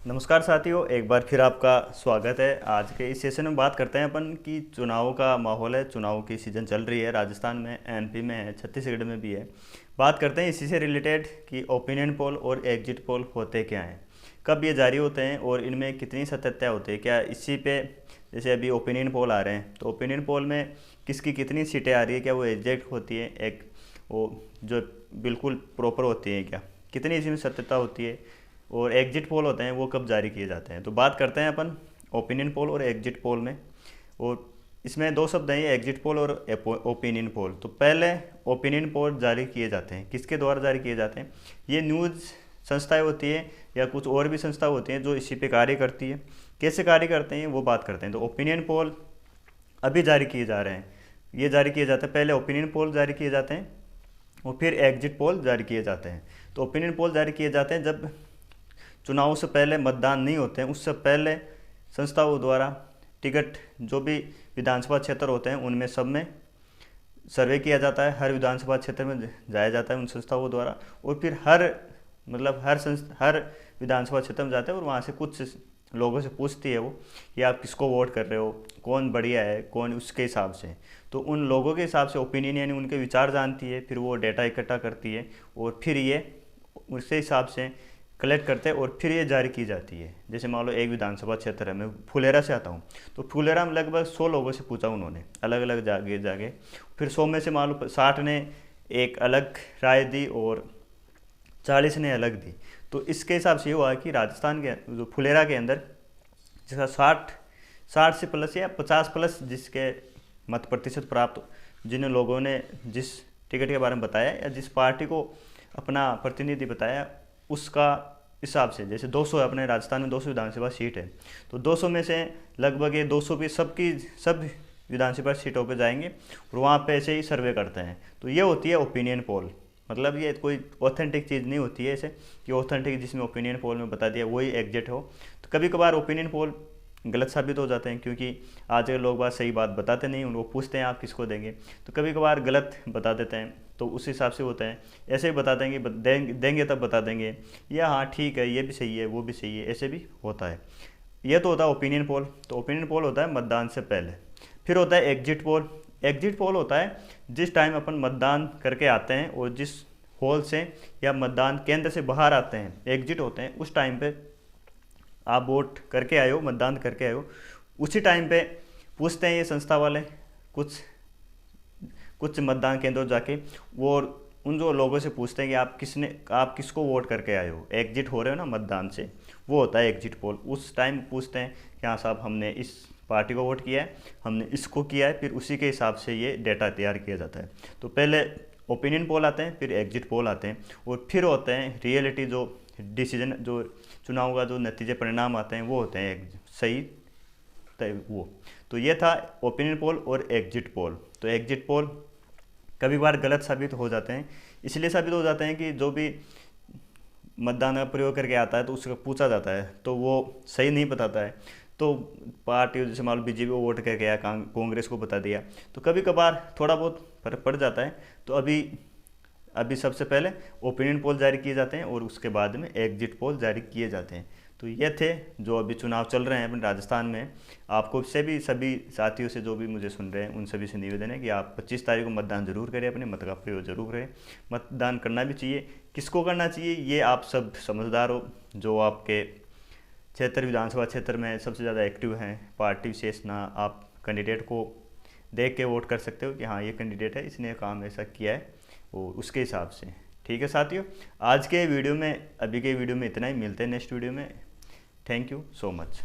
नमस्कार साथियों, एक बार फिर आपका स्वागत है। आज के इस सेशन में बात करते हैं अपन कि चुनाव का माहौल है। चुनाव की सीज़न चल रही है, राजस्थान में, एमपी में है, छत्तीसगढ़ में भी है। बात करते हैं इसी से रिलेटेड कि ओपिनियन पोल और एग्जिट पोल होते क्या हैं, कब ये जारी होते हैं और इनमें कितनी सत्यता होती है। क्या इसी पे जैसे अभी ओपिनियन पोल आ रहे हैं तो ओपिनियन पोल में किसकी कितनी सीटें आ रही है, क्या वो एग्जैक्ट होती है, एक वो जो बिल्कुल प्रॉपर होती है, क्या कितनी इसमें सत्यता होती है, और एग्जिट पोल होते हैं वो कब जारी किए जाते हैं। तो बात करते हैं अपन ओपिनियन पोल और एग्जिट पोल में। और इसमें दो शब्द हैं, एग्जिट पोल और ओपिनियन पोल। तो पहले ओपिनियन पोल जारी किए जाते हैं, किसके द्वारा जारी किए जाते हैं? ये न्यूज़ संस्थाएं होती है या कुछ और भी संस्था होती हैं जो इसी पे कार्य करती है। कैसे कार्य करते हैं वो बात करते हैं। तो ओपिनियन पोल अभी जारी किए जा रहे हैं, ये जारी किए जाते हैं। पहले ओपिनियन पोल जारी किए जाते हैं और फिर एग्जिट पोल जारी किए जाते हैं। तो ओपिनियन पोल जारी किए जाते हैं जब चुनाव से पहले मतदान नहीं होते हैं, उससे पहले संस्थाओं द्वारा टिकट जो भी विधानसभा क्षेत्र होते हैं उनमें सब में सर्वे किया जाता है। हर विधानसभा क्षेत्र में जाया जाता है उन संस्थाओं द्वारा, और फिर हर विधानसभा क्षेत्र में जाते हैं और वहाँ से कुछ लोगों से पूछती है वो कि आप किसको वोट कर रहे हो, कौन बढ़िया है, कौन, उसके हिसाब से। तो उन लोगों के हिसाब से ओपिनियन यानी उनके विचार जानती है, फिर वो डेटा इकट्ठा करती है और फिर ये उसके हिसाब से कलेक्ट करते हैं और फिर ये जारी की जाती है। जैसे मान लो एक विधानसभा क्षेत्र है, मैं फुलेरा से आता हूँ, तो फुलेरा में लगभग 100 लोगों से पूछा उन्होंने, अलग अलग जागे फिर 100 में से मान लो 60 ने एक अलग राय दी और 40 ने अलग दी। तो इसके हिसाब से ये हुआ कि राजस्थान के जो फुलेरा के अंदर जिसका 60 से प्लस या 50 प्लस जिसके मत प्रतिशत प्राप्त, जिन लोगों ने जिस टिकट के बारे में बताया या जिस पार्टी को अपना प्रतिनिधि बताया उसका हिसाब से, जैसे 200 है, अपने राजस्थान में 200 विधानसभा सीट है, तो 200 में से लगभग ये 200 भी सब विधानसभा सीटों पे जाएंगे और वहाँ पे ऐसे ही सर्वे करते हैं। तो ये होती है ओपिनियन पोल। मतलब ये कोई ऑथेंटिक चीज़ नहीं होती है ऐसे कि ऑथेंटिक जिसमें ओपिनियन पोल में बता दिया वही एग्जिट हो। तो कभी कभार ओपिनियन पोल गलत साबित हो जाते हैं, क्योंकि आज के लोग बात सही बात बताते नहीं, उनको पूछते हैं आप किसको देंगे, तो कभी कभार गलत बता देते हैं। तो उस हिसाब से होता है, ऐसे ही बता देंगे, देंगे तब बता देंगे, या हाँ ठीक है ये भी सही है वो भी सही है, ऐसे भी होता है। ये तो होता है ओपिनियन पोल। तो ओपिनियन पोल होता है मतदान से पहले। फिर होता है एग्जिट पोल। एग्जिट पोल होता है जिस टाइम अपन मतदान करके आते हैं और जिस हॉल से या मतदान केंद्र से बाहर आते हैं, एग्जिट होते हैं, उस टाइम पे आप वोट करके आए हो, मतदान करके आए हो, उसी टाइम पे पूछते हैं ये संस्था वाले कुछ कुछ मतदान केंद्रों जाके, वो उन जो लोगों से पूछते हैं कि आप किसको वोट करके आए हो, एग्जिट हो रहे हो ना मतदान से, वो होता है एग्जिट पोल। उस टाइम पूछते हैं कि हाँ साहब हमने इस पार्टी को वोट किया है, हमने इसको किया है, फिर उसी के हिसाब से ये डेटा तैयार किया जाता है। तो पहले ओपिनियन पोल आते हैं, फिर एग्जिट पोल आते हैं, और फिर होते हैं रियलिटी जो डिसीजन, जो चुनाव का जो नतीजे परिणाम आते हैं वो होते हैं सही वो। तो ये था ओपिनियन पोल और एग्जिट पोल। तो एग्जिट पोल कभी बार गलत साबित हो जाते हैं, इसलिए साबित हो जाते हैं कि जो भी मतदान का प्रयोग करके आता है तो उसका पूछा जाता है तो वो सही नहीं बताता है। तो पार्टी जैसे मान लो बीजेपी को वोट करके आया, कांग्रेस को बता दिया, तो कभी कभार थोड़ा बहुत फर्क पड़ जाता है। तो अभी सबसे पहले ओपिनियन पोल जारी किए जाते हैं और उसके बाद में एग्जिट पोल जारी किए जाते हैं। तो ये थे जो अभी चुनाव चल रहे हैं अपने राजस्थान में। आपको से भी सभी साथियों से जो भी मुझे सुन रहे हैं उन सभी से निवेदन है कि आप 25 तारीख को मतदान जरूर करें, अपने मत का प्रयोग जरूर करें। मतदान करना भी चाहिए, किसको करना चाहिए ये आप सब समझदार हो, जो आपके क्षेत्र विधानसभा क्षेत्र में सबसे ज़्यादा एक्टिव हैं, पार्टी विशेष ना, आप कैंडिडेट को देख के वोट कर सकते हो कि हाँ ये कैंडिडेट है, इसने काम ऐसा किया है, और उसके हिसाब से। ठीक है साथियों, आज के वीडियो में, अभी के वीडियो में इतना ही। मिलते हैं नेक्स्ट वीडियो में। Thank you so much.